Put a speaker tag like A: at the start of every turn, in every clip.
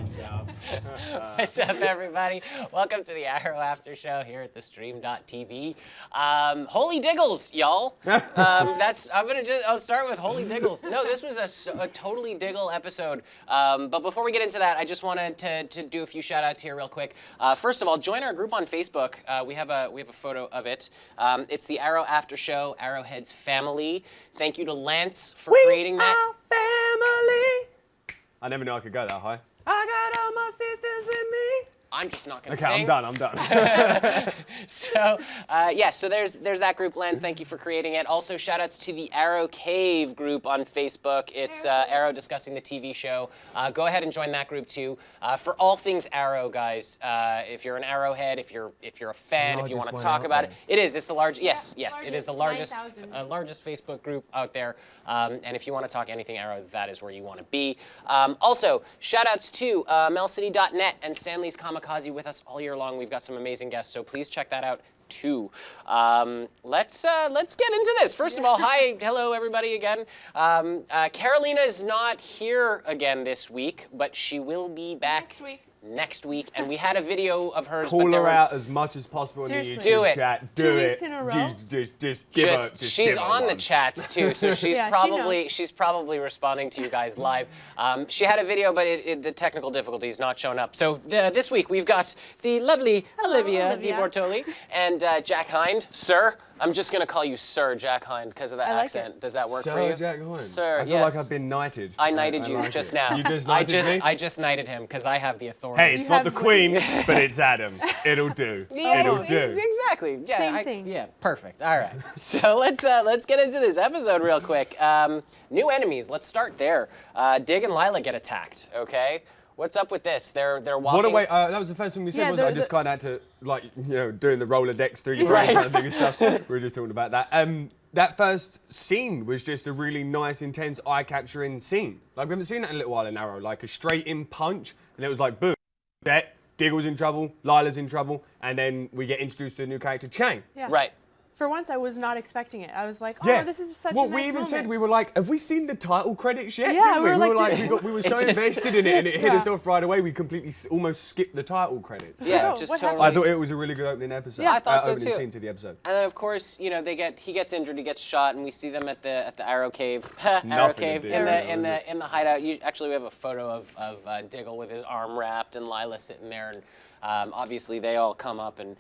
A: What's up, everybody? Welcome to the Arrow After Show here at the Stream.tv. Holy Diggles, y'all. I'll start with Holy Diggles. No, this was a totally Diggle episode. But before we get into that, I just wanted to do a few shout outs here real quick. First of all, join our group on Facebook. We have a photo of it. It's the Arrow After Show, Arrowhead's family. Thank you to Lance for creating that.
B: Family. I never knew I could go that high. I got all my sisters with me.
A: I'm just not going to
B: sing.
A: Okay,
B: I'm done.
A: So there's that group, Lance. Thank you for creating it. Also, shout outs to the Arrow Cave group on Facebook. It's Arrow discussing the TV show. Go ahead and join that group too. For all things Arrow, guys. If you're an Arrowhead, if you're a fan, if you want to talk about it, it is. It's the largest. Yes, it is the largest Facebook group out there. And if you want to talk anything Arrow, that is where you want to be. Also, shout outs to melcity.net and Stanley's Kamikaze with us all year long. We've got some amazing guests, so please check that out too. Let's get into this. First of all, hello everybody again. Carolina is not here again this week, but she will be back next week, and we had a video of hers.
B: Call her out as much as possible in the YouTube chat. Do it.
C: 2 weeks in a row.
B: Just give her.
A: She's on the chats too, so she's probably responding to you guys live. She had a video, but the technical difficulties not showing up. So this week we've got the lovely Olivia De Bortoli and Jack Hind. Sir, I'm just gonna call you Sir Jack Hind because of the accent. Does that work for you?
B: Sir Jack Hind.
A: Sir,
B: I feel like I've been knighted.
A: I knighted you just now.
B: You just knighted me?
A: I just knighted him because I have the authority.
B: Hey, it's not the Queen, but it's Adam. It'll do. It'll do.
A: Exactly. Yeah.
C: Same thing.
A: Yeah. Perfect. All right. So let's get into this episode real quick. New enemies. Let's start there. Dig and Lila get attacked. Okay. What's up with this? They're walking.
B: What a way! That was the first thing we said. I just kind of had to doing the Rolodex through your brain kind of thing and stuff. We were just talking about that. That first scene was just a really nice, intense, eye-capturing scene. Like we haven't seen that in a little while in Arrow. Like a straight-in punch, and it was like boom, Diggle's in trouble, Lila's in trouble, and then we get introduced to the new character Chang.
C: Yeah.
A: Right.
C: For once, I was not expecting it. I was like, oh, this is such a nice moment.
B: Well, we even said, we were like, have we seen the title credits yet?
C: Yeah,
B: didn't we? We were so invested in it, and it hit us off right away. We completely almost skipped the title credits.
A: Yeah, just totally.
B: I thought it was a really good opening episode.
A: Yeah, I thought so
B: opening
A: too.
B: scene to the episode.
A: And then of course, he gets injured, he gets shot, and we see them at the Arrow Cave.
B: Arrow Cave
A: in the hideout. Actually, we have a photo of Diggle with his arm wrapped and Lila sitting there, and obviously they all come up and.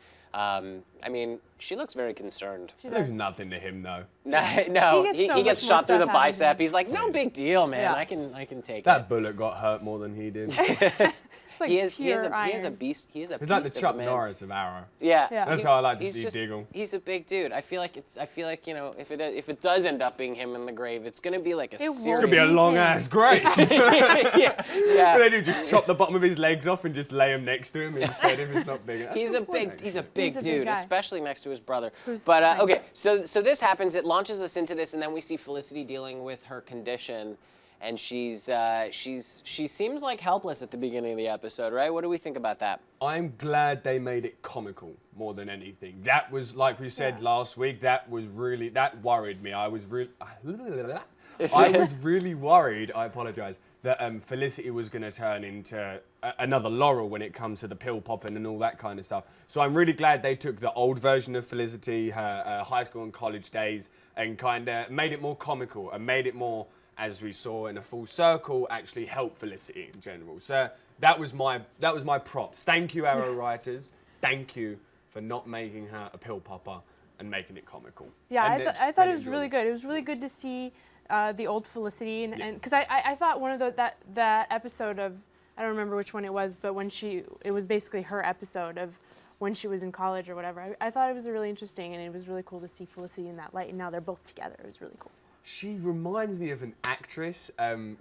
A: I mean, she looks very concerned.
B: There's nothing to him, though.
A: No, he gets shot through the bicep. He's like, no big deal, man. I can take it.
B: That bullet got hurt more than he did.
C: Like
A: he is a beast. He's
B: like the Chuck Norris of Arrow.
A: Yeah.
B: That's how I like to see Diggle.
A: He's a big dude. I feel like if it does end up being him in the grave, it's gonna be like a serious.
B: It's gonna be a long ass grave.
A: yeah.
B: What they do, just chop the bottom of his legs off and just lay him next to him instead if it's not big.
A: He's a big dude, especially next to his brother.
C: But
A: okay, so this happens. It launches us into this, and then we see Felicity dealing with her condition. And she seems like helpless at the beginning of the episode, right? What do we think about that?
B: I'm glad they made it comical more than anything. That was, like we said last week, that worried me. I was really worried, I apologize, that Felicity was going to turn into another Laurel when it comes to the pill popping and all that kind of stuff. So I'm really glad they took the old version of Felicity, her high school and college days, and kind of made it more comical and made it more, as we saw in a full circle, actually help Felicity in general. So that was my props. Thank you, Arrow writers. Thank you for not making her a pill popper and making it comical.
C: Yeah, I thought it was really good. It was really good to see the old Felicity, and because I thought one of that episode of, I don't remember which one it was, but it was basically her episode of when she was in college or whatever. I thought it was really interesting, and it was really cool to see Felicity in that light, and now they're both together. It was really cool.
B: She reminds me of an actress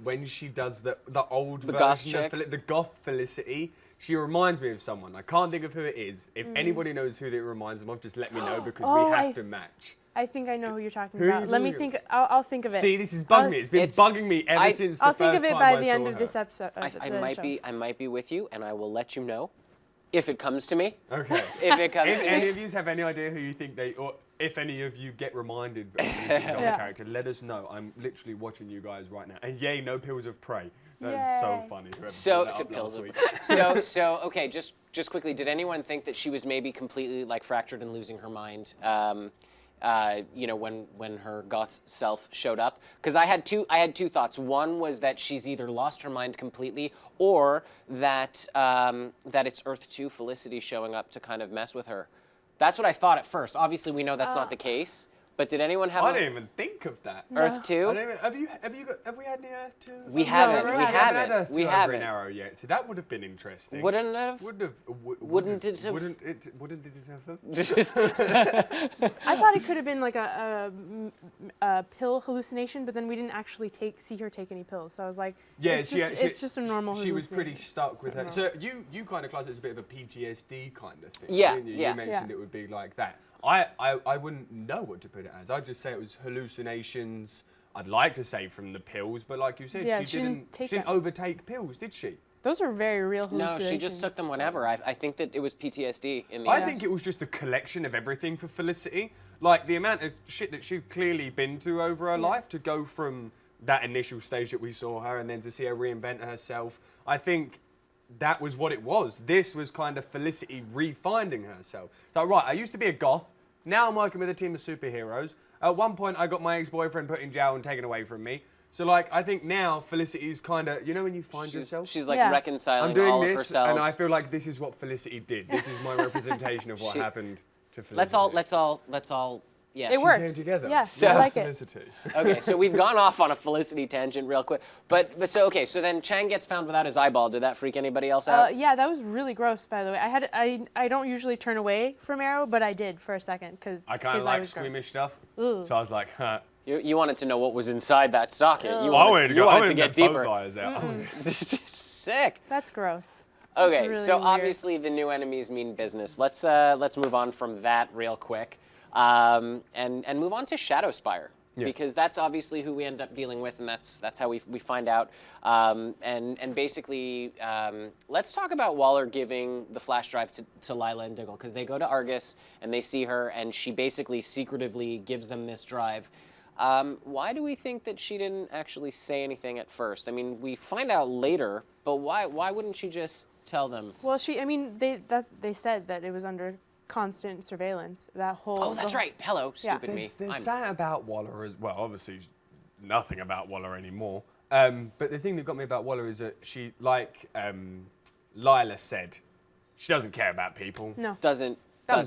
B: when she does the old version of the goth Felicity. She reminds me of someone. I can't think of who it is. If anybody knows who it reminds them of, just let me know because we have to match.
C: I think I know who you're talking about. Let me think. I'll think of it.
B: See, this is bugging me. It's been bugging me ever since the first time I saw her.
C: I'll think of it by the end of this episode.
A: I might be with you, and I will let you know if it comes to me.
B: Okay.
A: If it comes to me.
B: Any of you have any idea who you think if any of you get reminded of Felicity's other character, let us know. I'm literally watching you guys right now. And yay, no pills of prey. That's so funny.
A: So okay, just quickly, did anyone think that she was maybe completely like fractured and losing her mind? You know, when her goth self showed up, because I had two thoughts. One was that she's either lost her mind completely, or that that it's Earth 2 Felicity showing up to kind of mess with her. That's what I thought at first. Obviously, we know that's not the case. But did anyone have?
B: I didn't even think of that.
A: Earth 2?
B: Have we had any Earth 2?
A: We haven't.
B: We haven't. We haven't. Arrow yet. So that would have been interesting.
A: Wouldn't it have?
B: Wouldn't it have? Wouldn't it have?
C: I thought it could have been like a pill hallucination, but then we didn't actually see her take any pills. So I was like, it's just a normal hallucination.
B: She was pretty stuck with her. So you kind of class it as a bit of a PTSD kind of thing.
A: Yeah.
B: Didn't you? You mentioned it would be like that. I wouldn't know what to put it as. I'd just say it was hallucinations. I'd like to say from the pills, but like you said, she didn't overtake pills, did she?
C: Those are very real hallucinations.
A: No, she just took them whenever. I think that it was PTSD in the
B: end. I think it was just a collection of everything for Felicity. Like the amount of shit that she's clearly been through over her life, to go from that initial stage that we saw her and then to see her reinvent herself. I think that was what it was. This was kind of Felicity refinding herself. So, right, I used to be a goth. Now I'm working with a team of superheroes. At one point, I got my ex-boyfriend put in jail and taken away from me. So, like, I think now Felicity's kind of, you know when you find yourself?
A: She's, like, reconciling
B: I'm doing
A: all
B: this,
A: of herself.
B: and I feel like this is what Felicity did. This is my representation of what happened to Felicity.
A: Let's all. Yes.
C: It works.
B: Came together.
C: Yes,
A: So,
C: I like
B: Felicity.
A: Okay, so we've gone off on a Felicity tangent real quick. But so then Chang gets found without his eyeball. Did that freak anybody else out?
C: Yeah, that was really gross, by the way. I don't usually turn away from Arrow, but I did for a second because
B: I kind of like squeamish stuff.
C: Ooh.
B: So I was like, huh.
A: You wanted to know what was inside that socket.
C: Oh.
A: You wanted to get deeper.
B: Both eyes out.
A: Sick.
C: That's gross.
A: Okay,
C: That's really
A: so
C: weird.
A: Obviously the new enemies mean business. Let's move on from that real quick, and move on to Shadowspire. Yeah. Because that's obviously who we end up dealing with, and that's how we find out. And basically, let's talk about Waller giving the flash drive to Lila and Diggle, because they go to Argus and they see her, and she basically secretively gives them this drive. Why do we think that she didn't actually say anything at first? I mean, we find out later, but why wouldn't she just tell them?
C: Well, they said that it was under constant surveillance. That whole.
A: Oh, that's right. Hello, stupid me.
B: There's something about Waller as well. Obviously, nothing about Waller anymore. But the thing that got me about Waller is that she, like Lila said, she doesn't care about people.
C: No.
A: Doesn't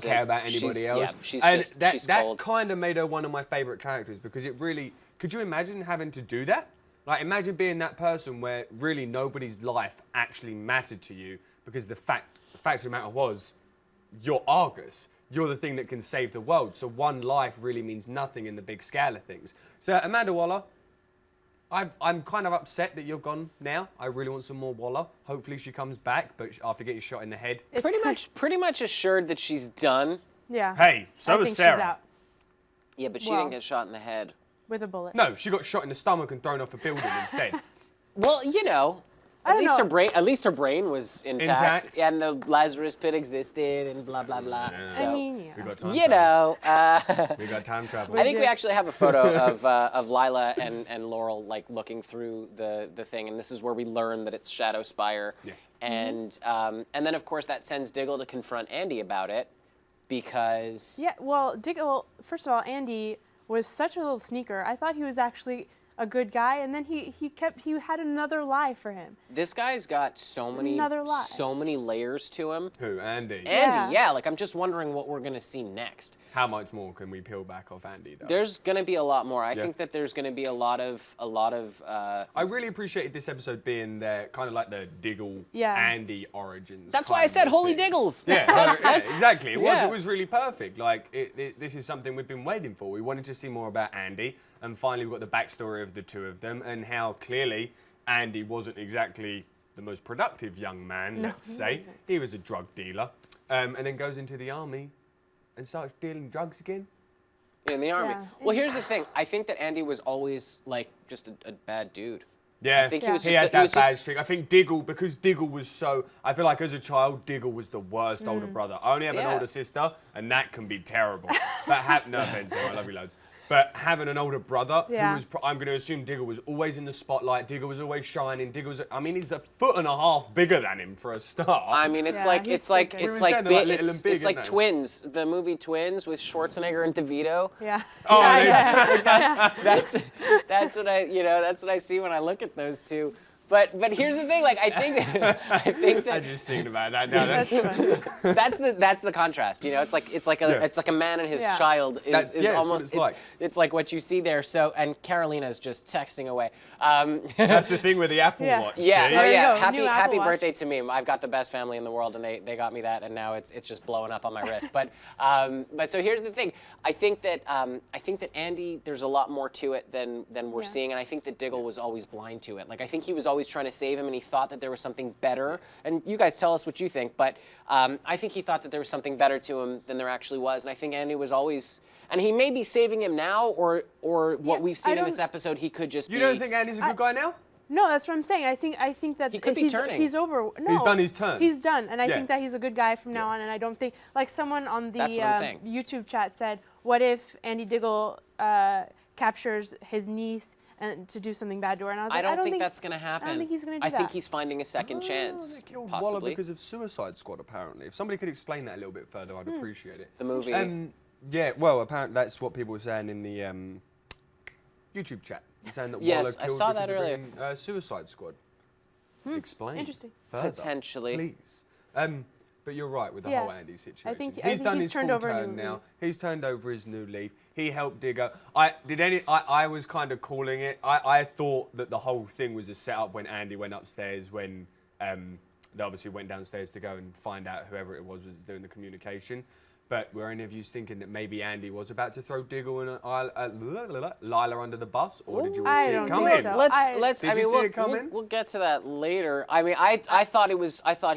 B: care about anybody else.
A: Yeah, she's
B: that
A: cold.
B: kind of made her one of my favorite characters, because it really. Could you imagine having to do that? Like, imagine being that person where really nobody's life actually mattered to you, because the fact of the matter was, you're Argus. You're the thing that can save the world. So one life really means nothing in the big scale of things. So Amanda Waller, I'm kind of upset that you're gone now. I really want some more Waller. Hopefully she comes back, but after getting shot in the head.
A: It's pretty much assured that she's done.
C: Yeah.
B: Hey, so is Sarah.
C: She's out.
A: Yeah, but she didn't get shot in the head.
C: With a bullet.
B: No, she got shot in the stomach and thrown off a building instead.
A: Well, you know. At least her brain was intact. And the Lazarus pit existed and blah blah blah.
B: Yeah.
A: So,
C: I mean, yeah.
B: We got time
A: we
B: got time travel.
A: I think we actually have a photo of Lila and Laurel like looking through the thing, and this is where we learn that it's Shadowspire.
B: Yes.
A: And then of course that sends Diggle to confront Andy about it, because
C: Yeah, well, Diggle, first of all, Andy was such a little sneaker. I thought he was actually a good guy, and then he had another lie for him.
A: This guy's got so many layers to him.
B: Who, Andy?
A: Andy, yeah. Like, I'm just wondering what we're gonna see next.
B: How much more can we peel back off Andy, though?
A: There's gonna be a lot more. I think that there's gonna be a lot of.
B: I really appreciated this episode being kind of like the Diggle Andy origins.
A: That's why I said holy Diggles.
B: Yeah, exactly. It was really perfect. Like this is something we've been waiting for. We wanted to see more about Andy, and finally we got the backstory of the two of them, and how clearly Andy wasn't exactly the most productive young man. Let's say he was a drug dealer, and then goes into the army and starts dealing drugs again.
A: In the army.
C: Yeah.
A: Well, here's the thing. I think that Andy was always like just a bad dude.
B: Yeah,
A: I think
B: he had that bad streak. I think Diggle, because Diggle was so... I feel like as a child, Diggle was the worst older brother. I only have an older sister, and that can be terrible. But no offense, Emma, I love you loads. But having an older brother, who was, I'm going to assume Diggle was always in the spotlight, Diggle was always shining, Diggle was... I mean, he's 1.5 foot bigger than him for a start.
A: I mean, it's like Twins, the movie Twins with Schwarzenegger and DeVito.
C: Yeah.
B: Oh,
A: That's what I see when I look at those two. But here's the thing, like I think that
B: I'm just thinking about that now. That's
A: that's the contrast, you know. It's like a man and his child is almost it's like what you see there. So and Carolina's just texting away.
B: That's the thing with the Apple Watch.
A: Yeah,
B: see?
A: oh yeah.
C: New
A: Happy
C: Apple Watch.
A: birthday to me. I've got the best family in the world, and they got me that, and now it's just blowing up on my wrist. But so here's the thing. I think that Andy, there's a lot more to it than we're seeing, and I think that Diggle was always blind to it. Like I think he was always trying to save him, and he thought that there was something better. And you guys tell us what you think, but I think he thought that there was something better to him than there actually was. And I think Andy was always, and he may be saving him now, or what we've seen in this episode, he could just be.
B: You don't think Andy's a good guy now?
C: No, that's what I'm saying. I think that
A: He could be turning.
C: He's over. No,
B: He's done his turn.
C: He's done, and I think that he's a good guy from now on. And I don't think, like someone on the
A: That's what I'm saying.
C: YouTube chat said, "What if Andy Diggle captures his niece and to do something bad to her?" And I was like,
A: I don't think that's going to happen.
C: I don't think he's going to do
A: I
C: that.
A: think he's finding a second chance,
B: They killed
A: possibly.
B: Waller because of Suicide Squad, apparently. If somebody could explain that a little bit further, I'd appreciate it.
A: The movie.
B: Yeah, well, apparently that's what people were saying in the YouTube chat. They're saying that
A: Yes,
B: Waller
A: I
B: killed
A: saw
B: because
A: that
B: of
A: earlier.
B: being, Suicide Squad. Explain.
C: Interesting.
B: Further,
A: Potentially.
B: please. But you're right with the whole Andy situation.
C: I think
B: he's done
C: he's
B: his
C: turned
B: full
C: over a
B: turn
C: new
B: now.
C: leaf.
B: He's turned over his new leaf. He helped Digger. I was kind of calling it. I thought that the whole thing was a setup when Andy went upstairs, when they obviously went downstairs to go and find out whoever it was doing the communication. But were any of you thinking that maybe Andy was about to throw Diggle and Lila under the bus, or did you all see it coming?
C: So.
A: Let's.
B: Did you see it coming?
A: We'll get to that later. I mean, I thought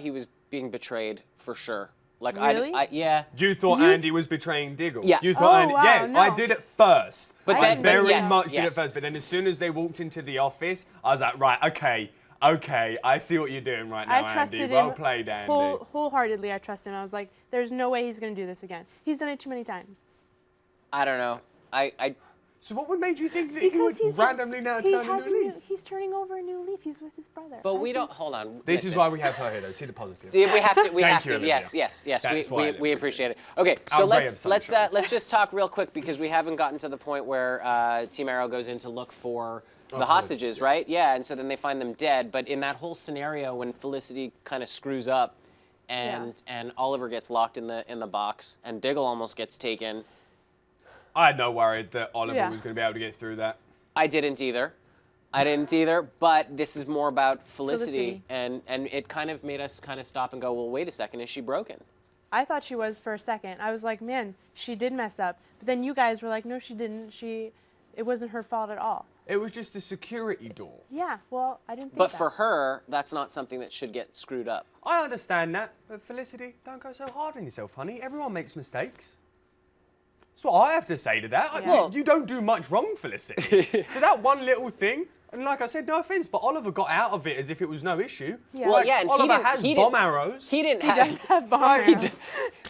A: he was being betrayed for sure. Like
C: Really?
A: yeah.
B: You thought Andy was betraying Diggle.
A: Yeah.
B: You thought Andy.
C: wow,
B: Yeah,
C: no.
B: I did at first.
A: But
B: I
A: then-
B: very
A: yes,
B: much did at
A: yes.
B: first. But then as soon as they walked into the office, I was like, right, okay, I see what you're doing right now,
C: I trusted
B: Andy.
C: him.
B: Well played, Andy.
C: Wholeheartedly, I trust him. I was like, there's no way he's going to do this again. He's done it too many times.
A: I don't know.
B: So what made you think that he would randomly now
C: he
B: turn a
C: has
B: new leaf?
C: He's turning over a new leaf. He's with his brother.
A: But we don't. Hold on.
B: This is
A: listen.
B: why we have her here, though. See the positive.
A: We have to. We
B: Thank
A: have
B: you,
A: to.
B: Olivia.
A: Yes.
B: That's why I live
A: We
B: this
A: appreciate it. Okay, so
B: Our ray of
A: let's
B: sunshine.
A: let's just talk real quick because we haven't gotten to the point where Team Arrow goes in to look for the hostages, right? Yeah, and so then they find them dead. But in that whole scenario, when Felicity kind of screws up, and Oliver gets locked in the box, and Diggle almost gets taken.
B: I had no worry that Oliver was going to be able to get through that.
A: I didn't either. But this is more about Felicity. And it kind of made us kind of stop and go, well, wait a second, is she broken?
C: I thought she was for a second. I was like, man, she did mess up. But then you guys were like, no, she didn't. It wasn't her fault at all.
B: It was just the security door.
C: Yeah, well, I didn't think
A: But
C: that.
A: for her, that's not something that should get screwed up.
B: I understand that, but Felicity, don't go so hard on yourself, honey. Everyone makes mistakes. That's what I have to say to that.
C: Yeah.
B: You don't do much wrong, Felicity. So that one little thing, and like I said, no offense, but Oliver got out of it as if it was no issue.
C: Yeah.
A: Well,
B: Like,
A: yeah, and
B: Oliver has bomb arrows.
A: He didn't
C: He
A: have.
C: does have bomb arrows.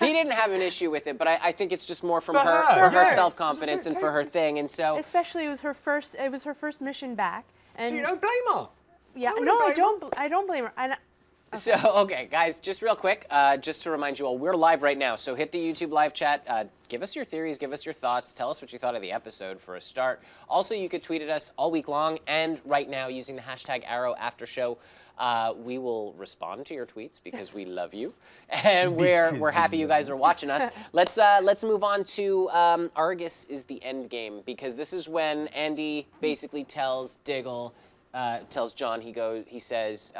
A: He didn't have an issue with it, but I think it's just more from
B: For
A: her
B: her.
A: self-confidence and for her thing, and so.
C: Especially it was her first mission back. And
B: So you don't blame her.
C: yeah,
B: wouldn't
C: no,
B: blame her.
C: I don't blame her. And
A: So, okay, guys, just real quick, just to remind you all, we're live right now, so hit the YouTube live chat, give us your theories, give us your thoughts, tell us what you thought of the episode for a start. Also, you could tweet at us all week long, and right now, using the hashtag #ArrowAfterShow, we will respond to your tweets because we love you, and we're happy you guys are watching us. Let's move on to Argus is the end game, because this is when Andy basically tells Diggle, tells John, he says,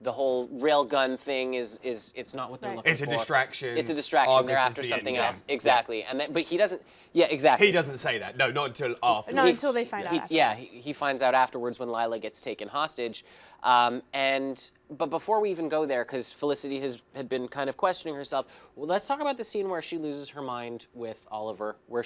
A: the whole railgun thing is it's not what they're looking for.
B: It's a distraction.
A: It's a distraction.
B: Argus
A: They're
B: is
A: after
B: the
A: something
B: end
A: else.
B: game.
A: Exactly. And then, but he doesn't. Yeah, exactly.
B: He doesn't say that. No, not until after.
C: no, until they find out.
A: Yeah, he finds out afterwards when Lila gets taken hostage. But before we even go there, because Felicity had been kind of questioning herself, well, let's talk about the scene where she loses her mind with Oliver, where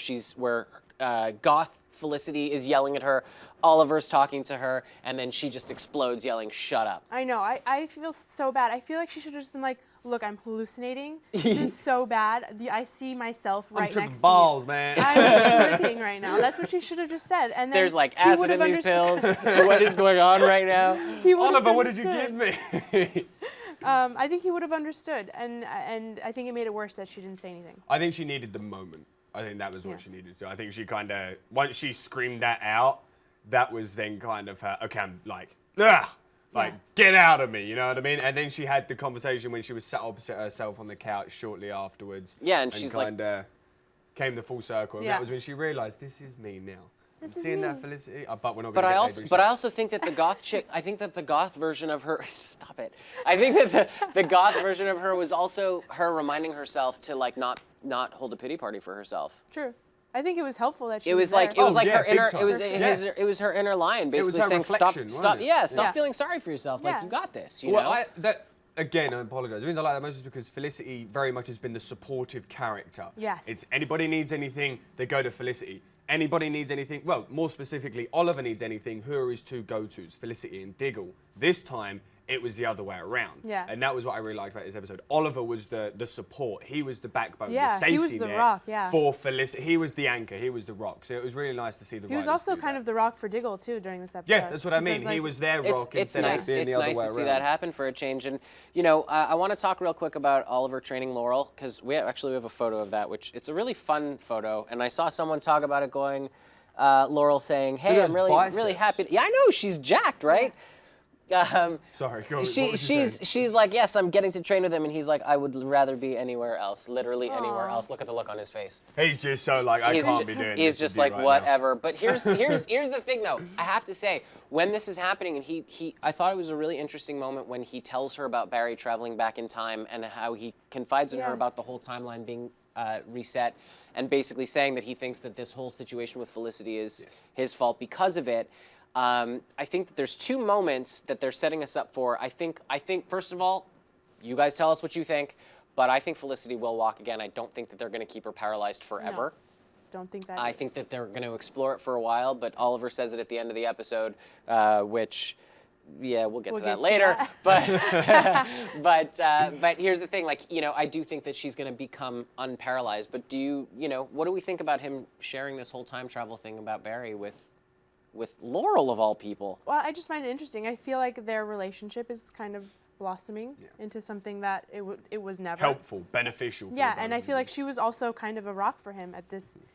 A: goth Felicity is yelling at her, Oliver's talking to her, and then she just explodes yelling, "Shut up."
C: I know. I feel so bad. I feel like she should have just been like, look, I'm hallucinating. This is so bad. I see myself right next to
B: balls,
C: you.
B: man.
C: I'm tripping right now. That's what she should have just said. And then
A: There's like
C: he
A: acid
C: would
A: in
C: have
A: these pills. What is going on right now?
C: He would have
B: Oliver, what did you
C: understood.
B: give me?
C: I think he would have understood, and I think it made it worse that she didn't say anything.
B: I think she needed the moment. I think that was what she needed to. I think she kind of, once she screamed that out, that was then kind of her, okay, I'm like, ugh, like, get out of me, you know what I mean? And then she had the conversation when she was sat opposite herself on the couch shortly afterwards.
A: Yeah, and she's
B: kind of came the full circle. And that was when she realized, this is me now. I'm seeing that Felicity, but we're not going to
A: But I also think that the goth chick, I think that the goth version of her, stop it. I think that the goth version of her was also her reminding herself to like not hold a pity party for herself.
C: True. I think it was helpful that she
A: It was
C: there.
A: like her
B: big
A: inner.
B: time.
A: It was her inner lion, basically
B: her
A: saying,
B: reflection,
A: stop,
B: wasn't it?
A: stop feeling sorry for yourself. Like
C: Yeah.
A: you got this. You know.
B: Again, I apologise. The reason I like that most is because Felicity very much has been the supportive character.
C: Yes.
B: It's anybody needs anything, they go to Felicity. Anybody needs anything, well, more specifically, Oliver needs anything, who are his two go-tos, Felicity and Diggle. This time, it was the other way around.
C: Yeah.
B: And that was what I really liked about this episode. Oliver was the support. He was the backbone,
C: Yeah,
B: the safety
C: he was the
B: net
C: rock, yeah.
B: for Felicity. He was the anchor. He was the rock. So it was really nice to see the
C: He was
B: writers
C: also
B: do
C: kind
B: that.
C: of the rock for Diggle too during this episode.
B: Yeah, that's what I
C: So
B: mean.
C: it's like-
B: He was their
A: It's
B: rock instead
A: nice.
B: of being
A: It's
B: the other
A: nice
B: way
A: to
B: around.
A: see that happen for a change. And you know, I want to talk real quick about Oliver training Laurel because we have a photo of that, which it's a really fun photo. And I saw someone talk about it going, Laurel saying, "Hey,
B: Look at
A: I'm
B: those
A: really
B: biceps.
A: happy." Yeah, I know she's jacked, right?
B: Sorry, go on.
A: She's like, yes, I'm getting to train with him, and he's like, I would rather be anywhere else, literally anywhere else. Look at the look on his face.
B: He's just so like, I can't be doing this.
A: He's just
B: with you
A: like,
B: right
A: whatever. But here's the thing, though. I have to say, when this is happening, and I thought it was a really interesting moment when he tells her about Barry traveling back in time and how he confides in her
C: Yes.
A: about the whole timeline being reset, and basically saying that he thinks that this whole situation with Felicity is his fault because of it. I think that there's two moments that they're setting us up for. I think first of all, you guys tell us what you think, but I think Felicity will walk again. I don't think that they're going to keep her paralyzed forever.
C: No, don't think that.
A: I think that they're going to explore it for a while, but Oliver says it at the end of the episode, which, yeah, we'll get to that later. But but here's the thing, like, you know, I do think that she's going to become unparalyzed. But what do we think about him sharing this whole time travel thing about Barry with Laurel of all people?
C: Well, I just find it interesting. I feel like their relationship is kind of blossoming into something that it was never.
B: Helpful, beneficial.
C: Yeah, and I feel like she was also kind of a rock for him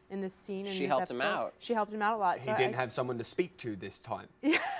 C: in this scene.
A: She helped him out.
C: She helped him out a lot.
B: He didn't have someone to speak to this time.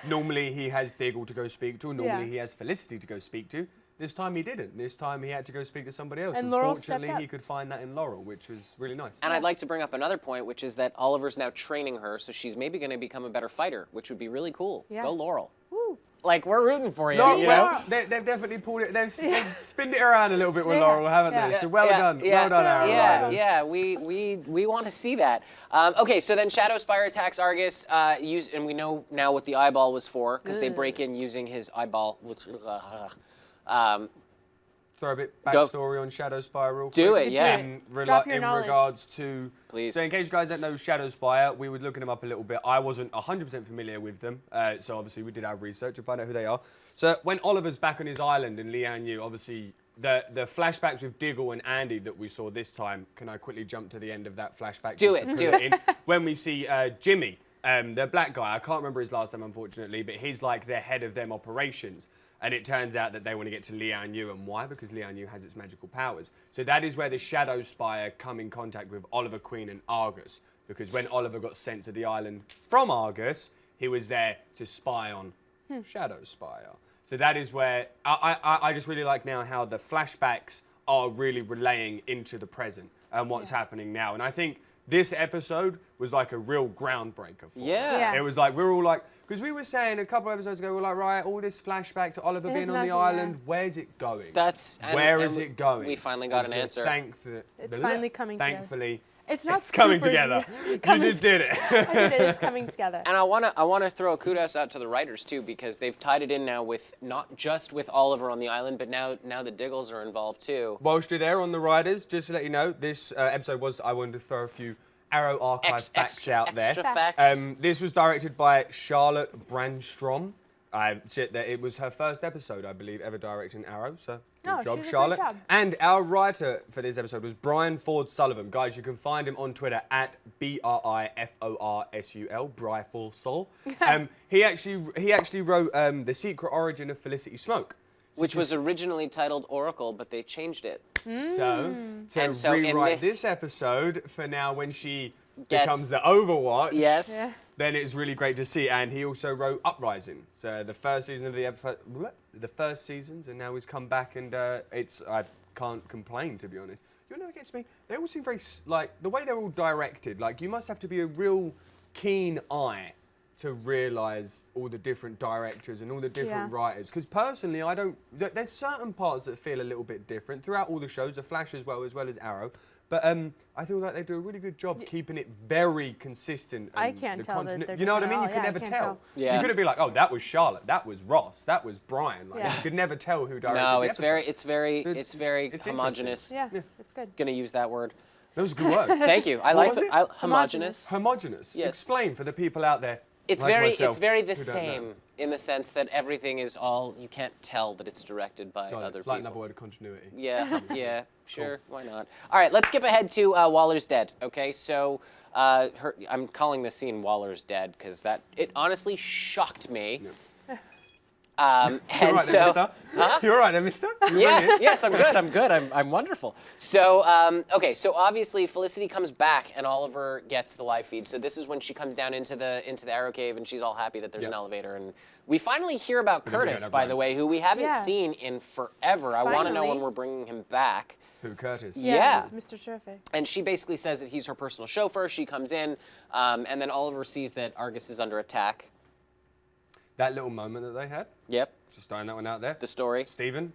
B: Normally he has Diggle to go speak to. Normally he has Felicity to go speak to. This time he didn't. This time he had to go speak to somebody else.
C: And Laurel
B: fortunately,
C: stepped up.
B: he could find that in Laurel, which was really nice.
A: And I'd like to bring up another point, which is that Oliver's now training her, so she's maybe going to become a better fighter, which would be really cool.
C: Yeah.
A: Go Laurel.
C: Woo.
A: Like, we're rooting for you.
B: No,
A: you
B: well,
A: know?
B: they've definitely pulled it. They've spinned it around a little bit with
C: Yeah.
B: Laurel, haven't
C: Yeah.
B: they? So well done. Well done, Aaron Riders.
A: Yeah, we want to see that. Okay, so then Shadowspire attacks Argus, and we know now what the eyeball was for, because they break in using his eyeball, which,
B: Throw a bit backstory on Shadowspire real quick.
A: Do it, yeah.
B: In
C: Drop your knowledge.
B: regards to...
A: Please.
B: So in case you guys don't know Shadowspire, we were looking them up a little bit. I wasn't 100% familiar with them, so obviously we did our research and find out who they are. So when Oliver's back on his island and Lian Yu, obviously the flashbacks with Diggle and Andy that we saw this time, can I quickly jump to the end of that flashback?
A: Do
B: just
A: it,
B: to put
A: do
B: in? When we see Jimmy, the black guy, I can't remember his last name unfortunately, but he's like the head of them operations. And it turns out that they want to get to Lian Yu. And why? Because Lian Yu has its magical powers. So that is where the Shadowspire come in contact with Oliver Queen and Argus. Because when Oliver got sent to the island from Argus, he was there to spy on Shadowspire. So that is where I just really like now how the flashbacks are really relaying into the present and what's happening now. And I think this episode was like a real groundbreaker for me.
A: Yeah.
B: It was like, we're all like, because we were saying a couple of episodes ago, we're like, right, all this flashback to Oliver
C: There's
B: being on the
C: nothing,
B: island, where's it going?
A: Where
B: is it going?
A: We finally got an answer.
C: It's finally coming together.
B: Thankfully,
C: It's not
B: it's coming
C: super-
B: together. You just did it.
C: I did it. It's coming together.
A: And I wanna throw kudos out to the writers too, because they've tied it in now with not just with Oliver on the island, but now the Diggles are involved too.
B: Whilst you're there on the Riders, just to let you know, this episode was, I wanted to throw a few Arrow Archive facts out there.
A: Extra facts.
B: This was directed by Charlotte Brandstrom. It was her first episode, I believe, ever directing Arrow, so good job,
C: she did a
B: Charlotte.
C: great job.
B: And our writer for this episode was Brian Ford Sullivan. Guys, you can find him on Twitter at BRIFORSUL, Bryforsol. He actually wrote The Secret Origin of Felicity Smoke.
A: Which was originally titled Oracle, but they changed it.
B: So, to
A: so in
B: rewrite
A: this-
B: this episode for now when she
A: Gets-
B: becomes the Overwatch,
A: Yes.
C: Yeah.
B: then it's really great to see. And he also wrote Uprising. So the first season of the first seasons, and now he's come back, and I can't complain, to be honest. You know what gets me? They all seem very, like, the way they're all directed, like, you must have to be a real keen eye to realise all the different directors and all the different writers. Because personally, there's certain parts that feel a little bit different throughout all the shows, The Flash as well as Arrow. But I feel like they do a really good job keeping it very consistent. And
C: I can't tell that they're
B: you know what I mean?
C: different
B: You
C: at
B: could
C: all.
B: never
C: Yeah, I can't
B: tell.
C: tell.
A: Yeah.
B: You couldn't be like, oh, that was Charlotte, that was Ross, that was Brian. Like,
C: Yeah.
B: you could never tell who directed
A: No,
B: the
A: it's
B: episode.
A: very
B: It's
A: homogenous.
C: Yeah, it's good.
A: Gonna use that word.
B: That was a good word.
A: Thank you. I
B: What
A: like
B: was it?
A: homogenous.
B: Homogenous.
A: Yes.
B: Explain for the people out there.
A: It's
B: like
A: very
B: myself,
A: it's very the
B: who don't know.
A: same in the sense that everything is all you can't tell that it's directed by
B: Got it.
A: other
B: It's like
A: people.
B: another word of continuity.
A: Yeah, yeah, sure, why not? All right, let's skip ahead to Waller's Dead. Okay, so I'm calling the scene Waller's Dead because it honestly shocked me.
B: Yeah.
A: And
B: You're all right
A: so,
B: there, mister? Huh? You're all right there, mister? You
A: yes,
B: ready?
A: yes, I'm good. I'm wonderful. So, okay, so obviously Felicity comes back and Oliver gets the live feed. So this is when she comes down into the Arrow Cave and she's all happy that there's an elevator. And we finally hear about
B: then we
A: Curtis,
B: don't have
A: by the way,
B: roads.
A: who we haven't
C: Yeah.
A: seen in forever. I want to know when
C: Finally.
A: we're bringing him back.
B: Who, Curtis?
A: Yeah.
C: Mr. Terrific.
A: And she basically says that he's her personal chauffeur. She comes in, and then Oliver sees that Argus is under attack.
B: That little moment that they had,
A: Yep,
B: just throwing that one out there.
A: the story.
B: Stephen,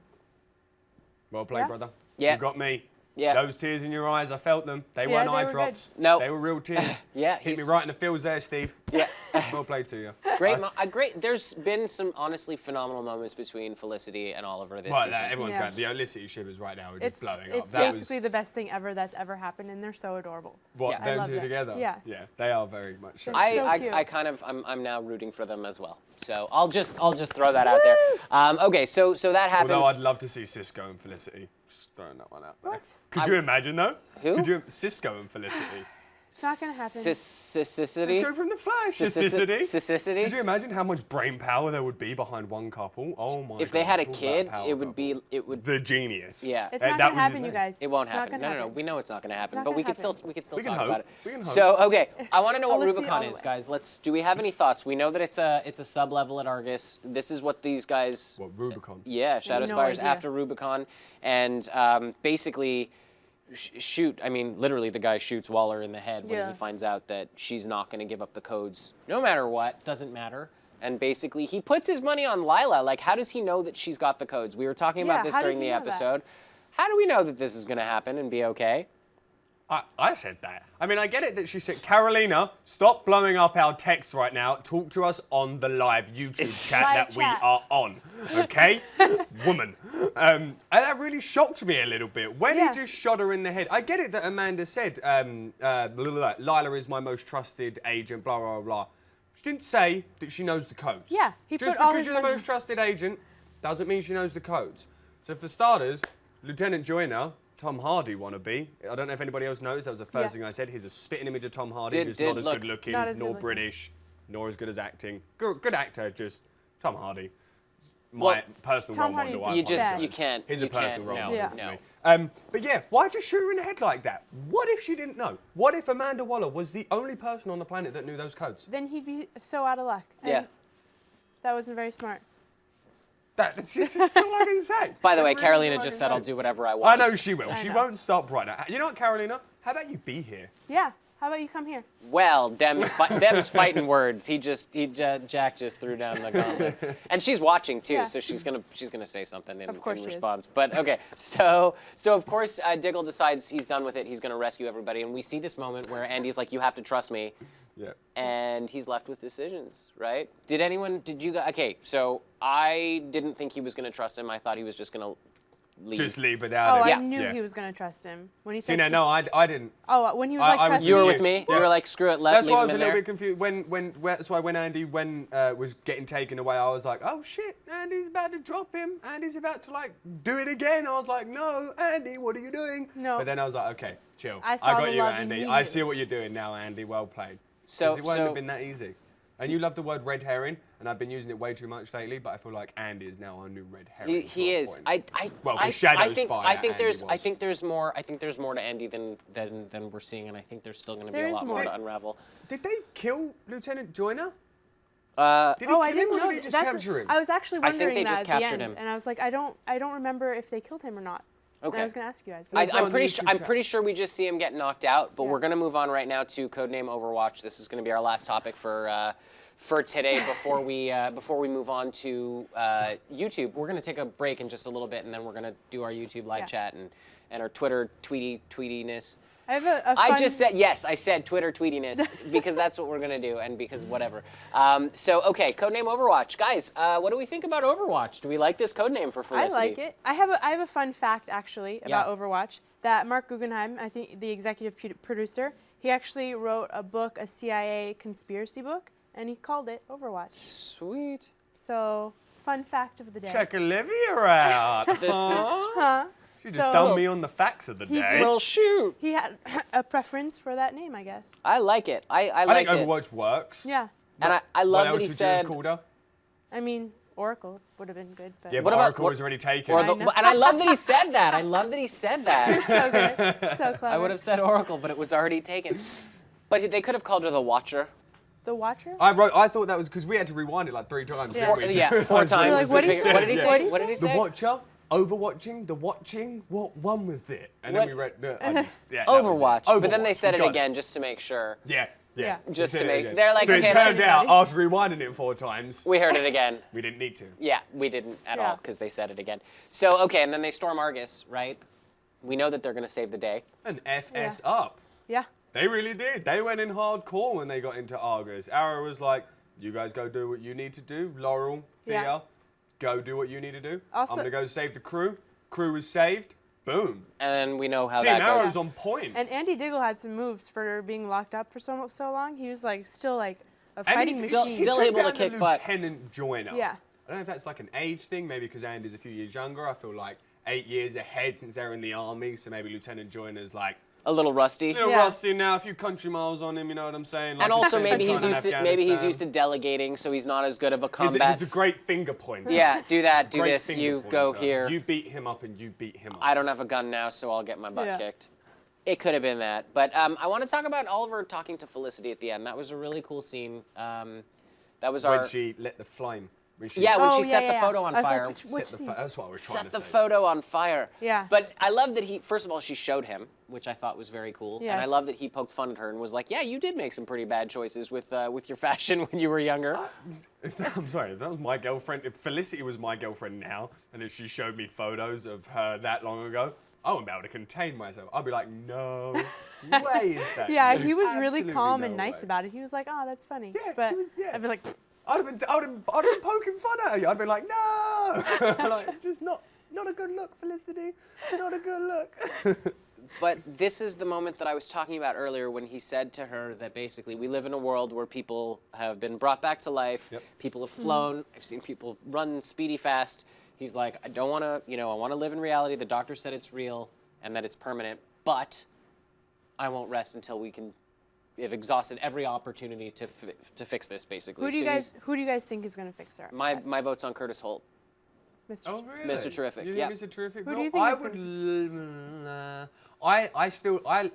B: well played,
C: Yeah.
B: brother.
A: Yeah.
B: You got me.
A: Yeah.
B: Those tears in your eyes, I felt them. They
C: Yeah,
B: weren't
C: they
B: eye
C: were
B: drops.
A: good. No.
B: They were real tears.
A: Yeah,
B: Hit me
A: he's-
B: right in the feels there, Steve.
A: Yeah.
B: Well played to you.
A: Great,
B: I s-
A: great. There's been some honestly phenomenal moments between Felicity and Oliver this
B: Well,
A: season.
B: everyone's
C: Yeah.
B: going, the Olicity shivers right now are just
C: It's
B: blowing up.
C: it's
B: That
C: basically
B: was,
C: the best thing ever that's ever happened, and they're so adorable.
B: what,
A: Yeah.
C: I
B: them
C: love
B: two
C: that.
B: together?
C: Yes.
B: Yeah, they are very much so.
C: So cute.
A: I'm now rooting for them as well. So I'll just throw that out there. Okay, so that happens.
B: Although I'd love to see Cisco and Felicity. Just throwing that one out there.
C: What?
B: Could you imagine, though?
A: Who?
B: Could you, Cisco and Felicity.
C: It's not gonna happen.
A: Sissicity.
B: Cisco from The Flash. Sissicity.
A: Sissicity.
B: Could you imagine how much brain power there would be behind one couple? Oh my god.
A: If they had a
B: talk about
A: kid,
B: power
A: it would
B: couple.
A: be
B: The genius.
A: Yeah.
C: It's
B: that
C: not
B: was
C: gonna
B: his
C: happen, you
B: name.
C: guys.
A: It won't
C: It's not
A: happen.
C: gonna
A: No.
C: happen.
A: We know it's not going to happen,
C: not
A: but we
C: gonna
A: can still
C: happen.
A: we can still
B: We can
A: talk
B: hope.
A: about it.
B: We can hope.
A: So okay, I want to know what
C: Felicity
A: Rubicon
C: all the
A: is,
C: way.
A: guys. Do we have any thoughts? We know that it's a sub level at Argus. This is what these guys.
B: What, Rubicon?
A: Yeah, Shadowspire's
C: idea.
A: after Rubicon, and basically. I mean, literally, the guy shoots Waller in the head when
C: Yeah.
A: he finds out that she's not going to give up the codes, no matter what. Doesn't matter. And basically, he puts his money on Lila. Like, how does he know that she's got the codes? We were talking about
C: Yeah,
A: this
C: how did
A: during
C: he
A: the
C: know that?
A: episode. How do we know that this is going to happen and be okay?
B: I said that. I mean, I get it that she said, Carolina, stop blowing up our text right now. Talk to us on the live YouTube chat
C: Live
B: that we
C: chat.
B: are on. Okay? Woman. And that really shocked me a little bit. When
C: Yeah.
B: he just shot her in the head, I get it that Amanda said, Lila is my most trusted agent, blah, blah, blah. She didn't say that she knows the codes.
C: Yeah, he
B: Just
C: put all
B: because
C: his
B: you're the
C: money-
B: most trusted agent doesn't mean she knows the codes. So for starters, Lieutenant Joyner, Tom Hardy wannabe. I don't know if anybody else knows. That was the first thing I said. He's a spitting image of Tom Hardy, just not as
A: look-
B: good looking,
C: Not as
B: nor
C: good looking.
B: British, nor as good as acting. Good actor, just Tom Hardy. My
A: Well,
B: personal
C: Tom
B: role model.
C: Hardy's
B: I
A: You just
B: apologise.
A: you can't.
B: He's
A: you
B: a personal
A: can't,
B: role
A: no,
B: model
C: Yeah.
B: for
A: no.
B: me. But yeah, why just shoot her in the head like that? What if she didn't know? What if Amanda Waller was the only person on the planet that knew those codes?
C: Then he'd be so out of luck. And
A: Yeah.
C: That wasn't very smart.
B: That's just that's all I can say.
A: By the way,
B: It really is
A: Carolina
B: all I
A: just
B: can
A: said,
B: say.
A: I'll do whatever I
B: I
A: want.
B: know she will.
C: I
B: She
C: know.
B: won't stop right now. You know what, Carolina? How about you be here?
C: Yeah. How about you come here?
A: Well, Dem's fighting words. Jack just threw down the gauntlet, and she's watching too,
C: Yeah.
A: so she's gonna say something in,
C: Of course
A: in
C: she is.
A: response. But okay, so of course Diggle decides he's done with it. He's gonna rescue everybody, and we see this moment where Andy's like, "You have to trust me,"
B: Yeah.
A: and he's left with decisions. Right? Did you guys? Okay, so I didn't think he was gonna trust him. I thought he was just gonna leave.
B: Just leave without
C: Oh,
B: him.
C: I knew
B: Yeah.
C: he was gonna trust him when he
B: See,
C: said.
B: no, I didn't.
C: Oh, when he was
B: I
C: like
B: was-
C: trusting
A: You were
C: me.
A: with me. You were like, screw it,
B: That's
A: leave
B: why I
A: him
B: was a
A: in
B: little
A: there.
B: bit confused. That's why when Andy was getting taken away, I was like, oh shit, Andy's about to drop him. Andy's about to like do it again. I was like, no, Andy, what are you doing?
C: No.
B: But then I was like, okay, chill.
C: I saw
B: got
C: the
B: you,
C: love
B: Andy. I
C: immediately.
B: see what you're doing now, Andy. Well played.
A: So-
B: 'Cause it won't
A: so-
B: have been that easy. And you love the word red herring, and I've been using it way too much lately. But I feel like Andy is now our new red herring.
A: He is.
B: Well, for
A: I
B: Shadowspire,
A: think there's
B: Andy was.
A: more. I think there's more to Andy than we're seeing, and I think there's still going to be
C: There
A: a
C: is
A: lot more
C: more.
A: to unravel.
B: Did they kill Lieutenant Joyner? Did he
C: Oh,
B: kill
C: I didn't
B: him or
C: know.
B: did he just
C: That's
B: capture him?
C: I was actually
A: I think
C: wondering
A: they
C: that
A: just
C: at the
A: captured
C: end,
A: him.
C: and I was like, I don't remember if they killed him or not. And
A: Okay.
C: I was gonna ask you guys.
B: Let's go
A: I'm
B: on
A: pretty
B: the
A: sure.
B: YouTube
A: I'm
B: chat.
A: pretty sure we just see him get knocked out. But
C: Yeah.
A: we're going to move on right now to codename Overwatch. This is going to be our last topic for today before we move on to YouTube. We're going to take a break in just a little bit, and then we're going to do our YouTube live
C: Yeah.
A: chat and our Twitter tweetiness.
C: I have a fun.
A: I just said yes. I said Twitter tweetiness because that's what we're gonna do, and because whatever. So okay, codename Overwatch, guys. What do we think about Overwatch? Do we like this codename for
C: I
A: Felicity?
C: like it. I have a fun fact actually about
A: Yeah.
C: Overwatch. That Marc Guggenheim, I think the executive producer, he actually wrote a book, a CIA conspiracy book, and he called it Overwatch.
A: Sweet.
C: So, fun fact of the day.
B: Check Olivia out.
A: This is
C: Huh?
B: She just
C: So-
B: dumped me on the facts of the
C: He
B: day.
C: just-
A: well, shoot.
C: He had a preference for that name, I guess.
A: I like it. I
B: I
A: like
B: think
A: it.
B: Overwatch works.
C: Yeah.
A: And I
B: What
A: love
B: else
A: that he
B: would you
A: said.
B: have called her?
C: I mean, Oracle would have been good, but
B: Yeah,
A: What
B: but
A: about-
B: Oracle
A: what-
B: was already taken.
A: Or
C: I
A: the,
C: know.
A: and I love that he said that. I love that he said that.
C: so good, so clever.
A: I would have said Oracle, but it was already taken. But they could have called her the Watcher.
C: The Watcher.
B: I thought that was because we had to rewind it like 3 times.
C: Yeah.
B: didn't we?
A: Yeah, 4 times.
C: You're like, what did he say?
A: What did he
B: Yeah.
A: say? What did he
B: The
A: say?
B: Watcher, Overwatching, the watching, what one with it? And
A: What?
B: then we read that was it.
A: Overwatch. But then they
B: Overwatch,
A: said
B: we
A: it
B: got
A: again just to make sure.
B: Yeah.
A: Just
B: They
A: to
B: said it
A: make-
B: again.
A: they're like,
B: so
A: okay,
B: it turned out
C: everybody.
B: after rewinding it 4 times,
A: We heard it again.
B: we didn't need to.
A: Yeah, we didn't at
C: Yeah.
A: all because they said it again. So, okay, and then they storm Argus, right? We know that they're going to save the day.
B: And FS
C: Yeah.
B: up.
C: Yeah.
B: They really did. They went in hardcore when they got into Argus. Arrow was like, you guys go do what you need to do. Laurel, Thea,
C: Yeah.
B: go do what you need to do.
C: Also-
B: I'm going to go save the crew. Crew was saved. Boom.
A: And then we know how
B: See,
A: that
B: Arrow's
A: goes.
B: on point.
C: And Andy Diggle had some moves for being locked up for so long. He was like still like a
B: And
C: fighting
B: he's
C: machine.
A: still
B: took
A: able to
B: down
A: kick
B: the
A: butt.
B: Lieutenant Joyner.
C: Yeah.
B: I don't know if that's like an age thing, maybe because Andy's a few years younger. I feel like 8 years ahead since they're in the army, so maybe Lieutenant Joyner's like
A: A little rusty.
B: a little
C: Yeah.
B: rusty now, a few country miles on him, you know what I'm saying? Like
A: And
B: he
A: also
B: spent
A: maybe
B: some
A: he's
B: time in
A: used to
B: Afghanistan.
A: delegating, so he's not as good of a
B: He's
A: combat.
B: the great finger pointer.
A: Yeah, do that, do
B: Great
A: this,
B: finger
A: you go
B: pointer.
A: here.
B: You beat him up and you beat him up.
A: I don't have a gun now, so I'll get my butt
C: Yeah.
A: kicked. It could have been that. But I want to talk about Oliver talking to Felicity at the end. That was a really cool scene. That was
B: when
A: our...
B: she lit the flame. When she
A: Yeah, when
C: Oh,
A: she
C: yeah,
A: set
C: yeah,
A: the
C: yeah.
A: photo on
C: I was like,
A: fire.
C: which
B: set the
C: scene?
B: that's what I was trying
A: Set
B: to
A: the
B: say.
A: photo on fire.
C: Yeah.
A: But I love that he, first of all, she showed him, which I thought was very cool. And I
C: Yes.
A: love that he poked fun at her and was like, yeah, you did make some pretty bad choices with your fashion when you were younger.
B: I'm sorry, if that was my girlfriend, if Felicity was my girlfriend now, and if she showed me photos of her that long ago, I wouldn't be able to contain myself. I'd be like, no way is that
C: Yeah,
B: you.
C: he was really
B: Absolutely
C: calm
B: no
C: and nice
B: way.
C: about it. He was like, "Oh, that's funny."
B: Yeah,
C: but
B: he was- yeah.
C: I'd be like,
B: I'd have been poking fun at her. I'd been like, no, like, just not a good look, Felicity, not a good look.
A: But this is the moment that I was talking about earlier when he said to her that basically we live in a world where people have been brought back to life,
B: Yep.
A: people have flown, I've seen people run speedy fast. He's like, I don't want to, I want to live in reality. The doctor said it's real and that it's permanent, but I won't rest until we have exhausted every opportunity to fix this, basically.
C: "Who do you
A: So
C: guys think is gonna fix her?"
A: my vote's on Curtis Holt.
C: Mr.
B: Oh, really?
A: Mr. Terrific,
B: You
A: yeah.
B: think Mr. Terrific?
C: Who do
B: Well,
C: you think
B: I
C: is
B: would.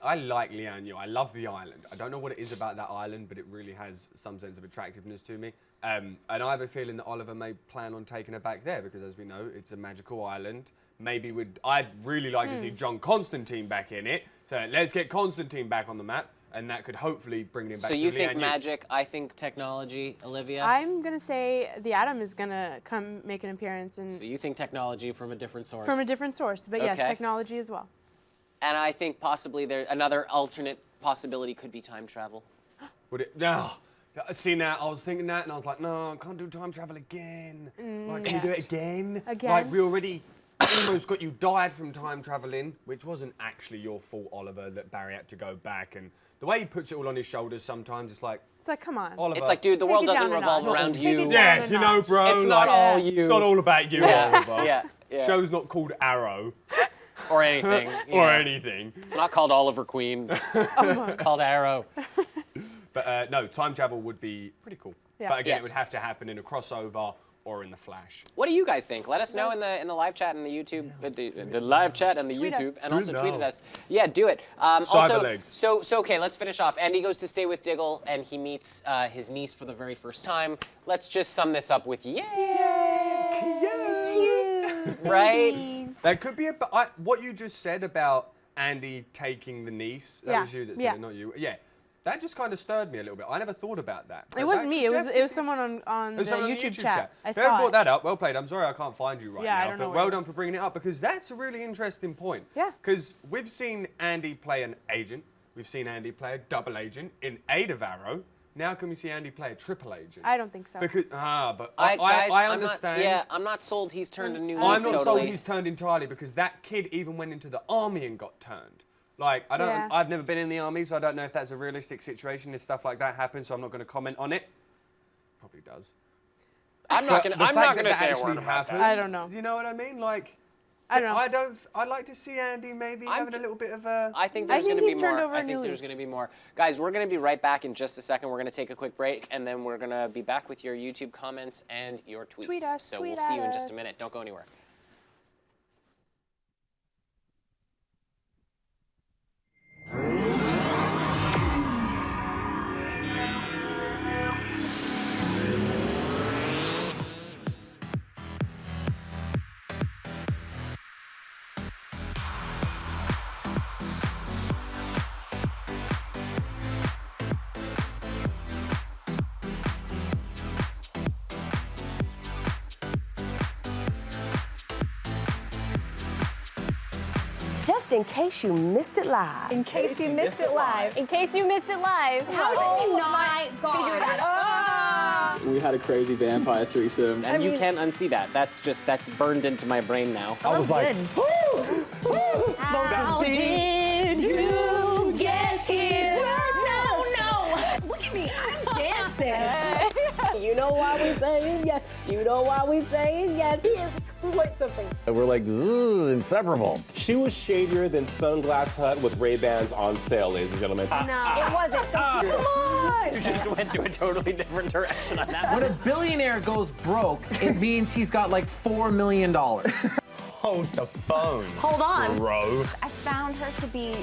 B: I like Lian Yu. I love the island. I don't know what it is about that island, but it really has some sense of attractiveness to me. And I have a feeling that Oliver may plan on taking her back there because, as we know, it's a magical island. I'd really like to see John Constantine back in it. So let's get Constantine back on the map, and that could hopefully bring him back.
A: So
B: to
A: you
B: Lian
A: think
B: Yu.
A: magic, I think technology, Olivia?
C: I'm gonna say the Atom is gonna come make an appearance and
A: So you think technology from a different source?
C: from a different source, but yes,
A: Okay.
C: technology as well.
A: And I think possibly another alternate possibility could be time travel.
B: Would it? No. See, now I was thinking that, and I was like, no, I can't do time travel again. Like, can we do it again?
C: Again?
B: Like we already almost got you died from time traveling, which wasn't actually your fault, Oliver, that Barry had to go back. And the way he puts it all on his shoulders sometimes, it's like,
C: come on.
B: Oliver.
A: It's like, dude, the world doesn't revolve around you.
B: Yeah, you know, bro.
A: It's not all you.
B: It's not all about you, Oliver.
A: Yeah.
B: Show's not called Arrow.
A: Or anything.
B: Or anything.
A: It's not called Oliver Queen. It's called Arrow.
B: But no, time travel would be pretty cool.
C: Yeah.
B: But again,
A: Yes.
B: it would have to happen in a crossover or in the Flash.
A: What do you guys think? Let us know in the live chat and the YouTube, the live chat and the
C: Tweet
A: YouTube,
C: us.
A: and also
B: Do
A: tweet
B: know.
A: at us. Yeah, do it.
B: Cyberlegs.
A: So okay, let's finish off. Andy goes to stay with Diggle, and he meets his niece for the very first time. Let's just sum this up with yay! Right?
B: That could be what you just said about Andy taking the niece. That was you that said it, not you. Yeah. That just kind of stirred me a little bit. I never thought about that.
C: It wasn't me. It was someone on the YouTube chat. I
B: Whoever
C: saw
B: brought
C: it.
B: that up, well played. I'm sorry I can't find you right
C: Yeah, I
B: now,
C: don't know
B: but
C: where
B: well
C: you
B: done for bringing it up because that's a really interesting point.
C: Yeah.
B: Because we've seen Andy play an agent. We've seen Andy play a double agent in aid of Arrow. Now can we see Andy play a triple agent?
C: I don't think so.
B: Because I
A: Guys,
B: understand.
A: I'm not sold he's turned a new leaf.
B: I'm not sold
A: totally.
B: he's turned entirely because that kid even went into the army and got turned. Like,
C: Yeah.
B: I've never been in the army, so I don't know if that's a realistic situation if stuff like that happens, so I'm not going to comment on it. Probably does.
A: I'm not gonna say a word about that.
C: I don't know.
B: You know what I mean? Like,
C: I don't know.
B: I'd like to see Andy maybe having a little bit of a...
A: I think there's
C: think
A: going to be
C: he's turned
A: more.
C: over a
A: I think
C: new
A: there's
C: leaf.
A: going to be more. Guys, we're going to be right back in just a second. We're going to take a quick break, and then we're going to be back with your YouTube comments and your tweets.
C: Tweet us,
A: so
C: tweet
A: we'll see
C: at
A: you in just a
C: us.
A: minute. Don't go anywhere.
D: Just in case you missed it live.
E: In case you missed it live. In case you missed it live.
D: How did you not figure it out?
A: We had a crazy vampire threesome, and you can't unsee that. That's burned into my brain now.
E: I was like,
D: How did you get here? No. Look at me, I'm dancing. You know why we saying yes. You know why we saying yes. He is quite something.
F: And we're like, inseparable.
G: She was shadier than Sunglass Hut with Ray-Bans on sale, ladies and gentlemen.
D: No, it wasn't. So come on.
A: You just went to a totally different direction on that.
H: When a billionaire goes broke, it means he's got like $4 million.
G: Hold the phone.
E: hold on.
G: Bro.
I: I found her to be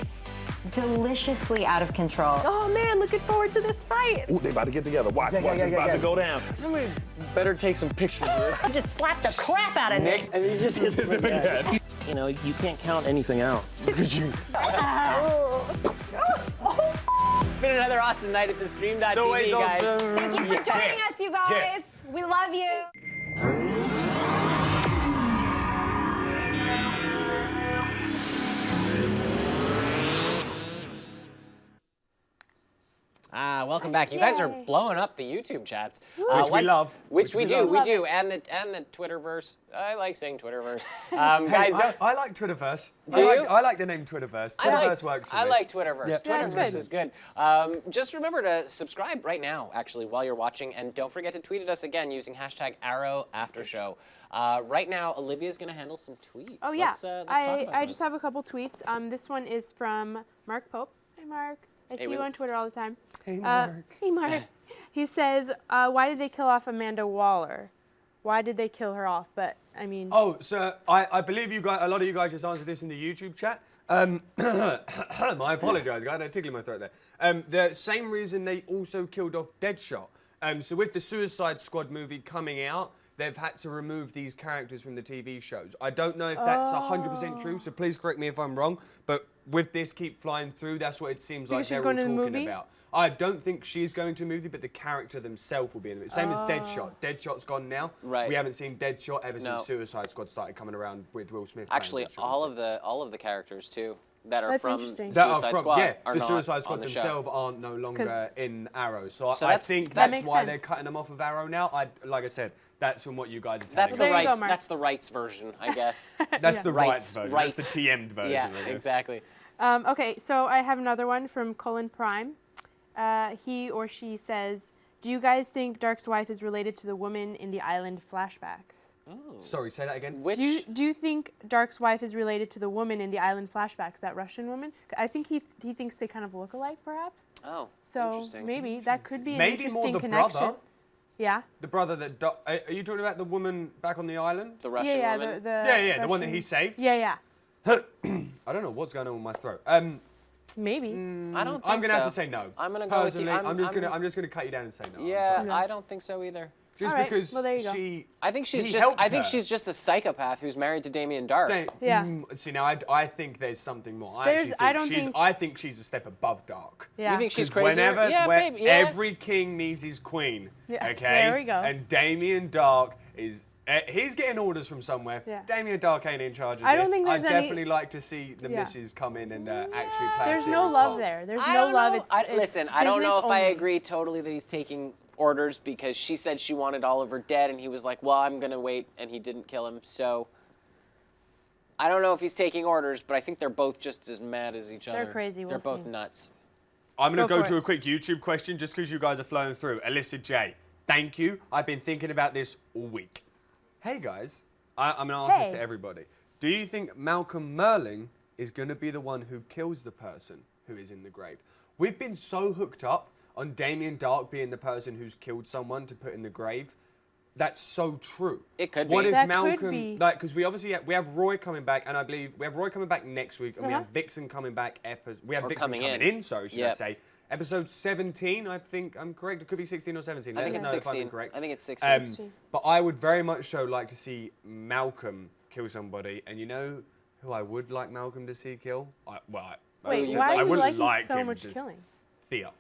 I: deliciously out of control.
E: Oh man, looking forward to this fight.
F: Ooh, they about to get together. Watch, it's about to go down.
A: Somebody better take some pictures of this.
E: I just slapped the crap out of Nick.
G: And he's just his big head.
F: You know, you can't count anything out.
A: It's been another awesome night at the Stream.tv,
B: It's always
A: guys.
B: awesome.
E: Thank you for joining us, you guys. We love you.
A: Welcome back. You guys are blowing up the YouTube chats.
B: Which we love.
A: Which we do,
B: love.
A: we do. And the Twitterverse. I like saying Twitterverse. Guys, don't...
B: I like Twitterverse.
A: Do you?
B: I like the name Twitterverse. Twitterverse works for me.
A: I like Twitterverse.
B: Yeah.
A: Twitterverse
C: that's
A: is good. Just remember to subscribe right now, actually, while you're watching, and don't forget to tweet at us again using hashtag #ArrowAfterShow. Right now, Olivia's going to handle some tweets.
C: Oh yeah,
A: Let's talk about
C: I
A: those.
C: just have a couple tweets. This one is from Marc Pope. Hi Mark, I see
A: we-
C: you on Twitter all the time.
B: Hey, Mark.
C: Hey Mark. He says, why did they kill off Amanda Waller? Why did they kill her off? But I mean,
B: Oh, so I believe you guys, a lot of you guys just answered this in the YouTube chat. I apologise, guys, I had a tickle in my throat there. The same reason they also killed off Deadshot. So with the Suicide Squad movie coming out, they've had to remove these characters from the TV shows. I don't know if that's 100% true, so please correct me if I'm wrong, but with this keep flying through, that's what it seems like
C: Because she's
B: they're all
C: going to the
B: talking
C: movie?
B: about. I don't think she's going to a movie, but the character themselves will be in it. Same as Deadshot. Deadshot's gone now.
A: Right.
B: We haven't seen Deadshot ever
A: No.
B: since Suicide Squad started coming around with Will Smith. playing
A: Actually,
B: Deadshot.
A: all of the characters too. that are
C: That's
A: from
C: interesting.
B: That
A: Suicide
B: are from,
A: Squad
B: yeah,
A: are
B: the
A: not
B: Suicide
A: on
B: Squad
A: the show.
B: themselves aren't no longer in Arrow. So,
A: So
B: I
A: that's-
B: think
C: that
B: that's
C: makes
B: why
C: sense.
B: they're cutting them off of Arrow now. Like I said, that's from what you guys are telling
A: That's
B: me.
A: the
C: There you go,
A: rights.
C: Marc.
A: That's the rights version, I guess.
B: That's the rights
A: Rights,
B: version.
A: rights.
B: That's the TM'd version,
A: Yeah,
B: I guess.
A: exactly.
C: Okay, so I have another one from Cullen Prime. He or she says, "Do you guys think Dark's wife is related to the woman in the island flashbacks?"
B: Sorry, say that again.
A: Which
C: Do you think Dark's wife is related to the woman in the island flashbacks, that Russian woman? I think he thinks they kind of look alike, perhaps.
A: oh,
C: So
A: interesting.
C: maybe that could be an
B: Maybe more
C: interesting
B: the
C: connection.
B: brother.
C: Yeah.
B: The brother that are you talking about the woman back on the island?
A: The Russian
C: yeah,
A: woman.
C: the
B: The one that
C: Russian-
B: he saved.
C: Yeah.
B: I don't know what's going on with my throat.
C: Maybe.
A: I don't think
B: I'm gonna have to
A: so.
B: say no.
A: I'm gonna go with you.
B: Personally, I'm just gonna cut you down and say no. I'm
A: Yeah,
B: sorry.
A: I don't think so either.
B: Just
C: All right,
B: because
C: well, there you go.
A: I think she's
B: he
A: just.
B: helped
A: I think
B: her.
A: she's just a psychopath who's married to Damien Dark.
C: Yeah.
B: See now, I think there's something more. I think she's a step above Dark.
C: Yeah.
A: You think she's
B: 'Cause
A: crazy? Yeah, babe. Yeah.
B: Every king needs his queen.
C: Yeah,
B: Okay.
C: there we go.
B: And Damien Dark is. He's getting orders from somewhere.
C: Yeah.
B: Damien Dark ain't in charge of
C: I don't
B: this.
C: think there's
B: I'd
C: any-
B: definitely like to see the
C: Yeah.
B: missus come in and actually play.
C: There's
B: a
C: no
B: serious
C: love
B: part.
C: there. There's
A: I
C: no
A: don't
C: love.
A: know.
C: It's
A: Listen, I don't know if
C: business
A: I
C: only.
A: agree totally that he's taking orders because she said she wanted Oliver dead, and he was like, "Well, I'm gonna wait," and he didn't kill him. So I don't know if he's taking orders, but I think they're both just as mad as each other.
C: They're crazy,
A: They're
C: we'll
A: both
C: see.
A: nuts.
B: I'm going to
C: Go
B: go
C: for
B: to
C: it.
B: a quick YouTube question just because you guys are flowing through. Alyssa J, thank you. I've been thinking about this all week. Hey guys, I'm going to ask this
C: Hey.
B: to everybody. Do you think Malcolm Merlyn is going to be the one who kills the person who is in the grave? We've been so hooked up on Damien Dark being the person who's killed someone to put in the grave. That's so true.
A: It could
B: What
A: be.
B: if
C: That could
B: Malcolm,
C: be.
B: like, because we obviously we have Roy coming back, and I believe we have Roy coming back next week, and we have
C: Uh-huh.
B: Vixen coming back. We have
A: Or
B: Vixen
A: coming
B: coming
A: in.
B: in. Sorry, should I
A: Yep.
B: say? Episode 17, I think I'm correct. It could be 16 or 17.
A: I
B: Let
A: think
B: us
A: it's
B: know if I'm
A: 16.
B: incorrect.
A: I think it's 16.
C: 16.
B: But I would very much so like to see Malcolm kill somebody, and you know who I would like Malcolm to see kill?
C: Wait,
B: I
C: why do you
B: wouldn't
C: like
B: like
C: so
B: him,
C: much
B: just
C: killing?
B: Thea.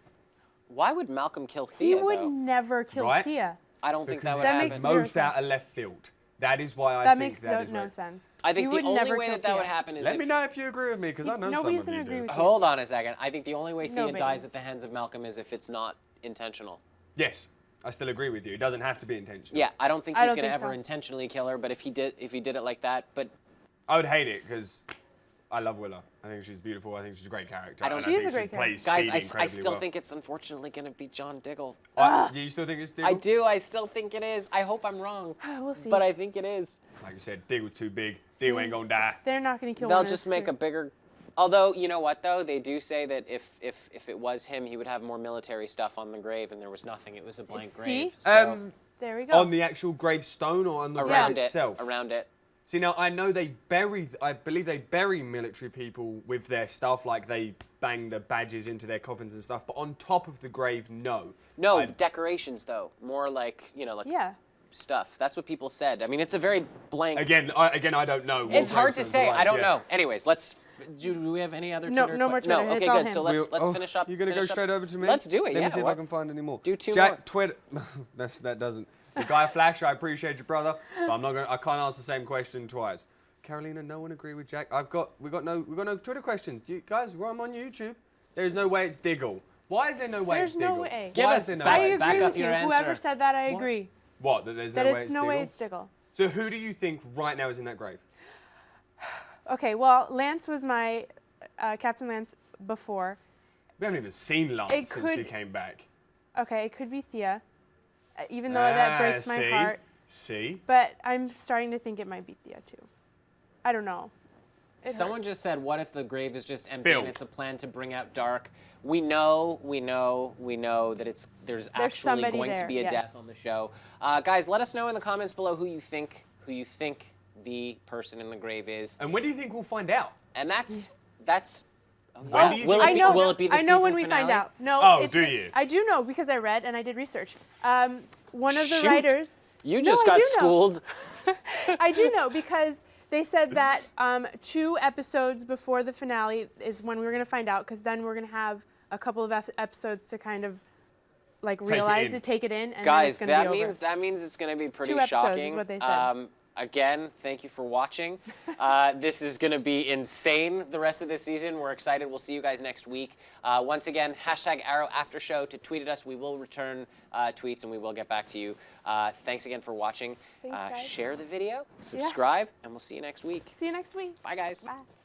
A: Why would Malcolm kill
C: He
A: Thea,
C: would
A: though?
C: never kill
B: Right?
C: Thea.
A: I don't think that
B: Because
A: would
C: That
A: happen.
C: makes
B: it's
C: zero
B: most
C: sense.
B: out of left field. That is why I
C: That
B: think
C: makes
B: that is
C: no
B: right.
C: sense.
A: I think
C: He
A: the
C: would
A: only
C: never
A: way
C: kill
A: that would
C: Thea.
A: happen is
B: Let
A: if...
B: me know if you agree with me, because I know
C: Nobody's
B: some
C: gonna
B: of you
C: agree
B: do.
C: with you.
A: Hold on a second. I think the only way Thea
C: Nobody.
A: dies at the hands of Malcolm is if it's not intentional.
B: Yes, I still agree with you. It doesn't have to be intentional.
A: Yeah, I don't think
C: I
A: he's
C: don't
A: going to
C: think
A: ever
C: so.
A: intentionally kill her, but if he did it like that, but
B: I would hate it because I love Willow. I think she's beautiful. I think she's a great character.
A: I don't-
B: and
A: She
C: is
B: think
C: a great
B: plays
A: guys,
B: Speedy
A: I
B: incredibly
A: still
B: well.
A: think it's unfortunately going to be John Diggle.
B: You still think it's Diggle?
A: I do. I still think it is. I hope I'm wrong,
C: We'll see.
A: but I think it is.
B: Like you said, Diggle's too big. Diggle ain't gonna die.
C: They're not going to kill
A: They'll
C: one of
A: just
C: his
A: make a
C: crew.
A: bigger. Although, you know what, though? They do say that if it was him, he would have more military stuff on the grave, and there was nothing. It was a blank
C: See?
A: grave. So
C: There we go.
B: On the actual gravestone or on the grave
A: around it.
B: itself?
A: Around it.
B: See, now I know I believe they bury military people with their stuff, like they bang the badges into their coffins and stuff, but on top of the grave, no.
A: No,
B: I-
A: decorations, though. More like, like
C: yeah.
A: stuff. That's what people said. I mean, it's a very blank.
B: Again, I don't know. what
A: It's hard to
B: gravestones
A: say.
B: are like,
A: I don't
B: yeah.
A: know. Anyways, do we have any other
C: No-
A: Twitter
C: no more Twitter.
A: No,
C: It's
A: okay,
C: all
A: good.
C: him.
A: So let's finish up.
B: You're gonna go
A: finish up.
B: straight over to me?
A: Let's do it.
B: Let
A: yeah.
B: me see if
A: what?
B: I can find any more.
A: Do two
B: Jack,
A: more.
B: Twitter. that doesn't. The guy Flash, I appreciate you, brother, but I can't ask the same question twice. Carolina, no one agree with Jack. We got no Twitter questions. You guys, I'm on YouTube. There's no way it's Diggle. Why is there no way
C: There's
B: it's Diggle?
C: no way.
A: Give
B: Why
A: us
B: is there no
A: back-
C: I
B: way?
C: agree
A: back up
C: with you.
A: your
C: Whoever
A: answer.
C: said that, I
B: What?
C: agree.
B: What? That there's
C: That
B: no way
C: it's
B: it's
C: no
B: Diggle?
C: way it's Diggle.
B: So who do you think right now is in that grave?
C: Okay, well, Lance was my Captain Lance before.
B: We haven't even seen Lance
C: It
B: since he
C: could-
B: came back.
C: Okay, it could be Thea, even though that breaks my
B: see?
C: heart.
B: See?
C: But I'm starting to think it might be Thea too. I don't know. It
A: Someone
C: hurts.
A: just said, "What if the grave is just empty
B: Phil.
A: and it's a plan to bring out Dark?" We know that there's actually
C: somebody
A: going to
C: there,
A: be a
C: yes.
A: death on the show. Guys, let us know in the comments below who you think the person in the grave is,
B: And when do you think we'll find out?
A: and that's.
B: When do you
A: will
B: think-
A: it be,
C: I know.
A: will it be the
C: I know
A: season
C: when we
A: finale?
C: find out. No.
B: Oh,
C: it's
B: do you?
C: I do know because I read and I did research. One of the
A: Shoot.
C: writers.
A: You
C: No,
A: just
C: I
A: got
C: do know.
A: schooled.
C: I do know because they said that 2 episodes before the finale is when we're going to find out, because then we're going to have a couple of episodes to kind of like
B: it
C: realize
B: in.
C: it, take it in, and then
A: Guys,
C: it's going to be over.
A: that means it's going to be pretty
C: 2 episodes
A: shocking.
C: is what they said.
A: Again, thank you for watching. This is going to be insane the rest of this season. We're excited. We'll see you guys next week. Once again, #ArrowAfterShow to tweet at us. We will return tweets and we will get back to you. Thanks again for watching.
C: Thanks, guys.
A: Share the video, subscribe, and we'll see you next week.
C: See you next week.
A: Bye, guys.
C: Bye.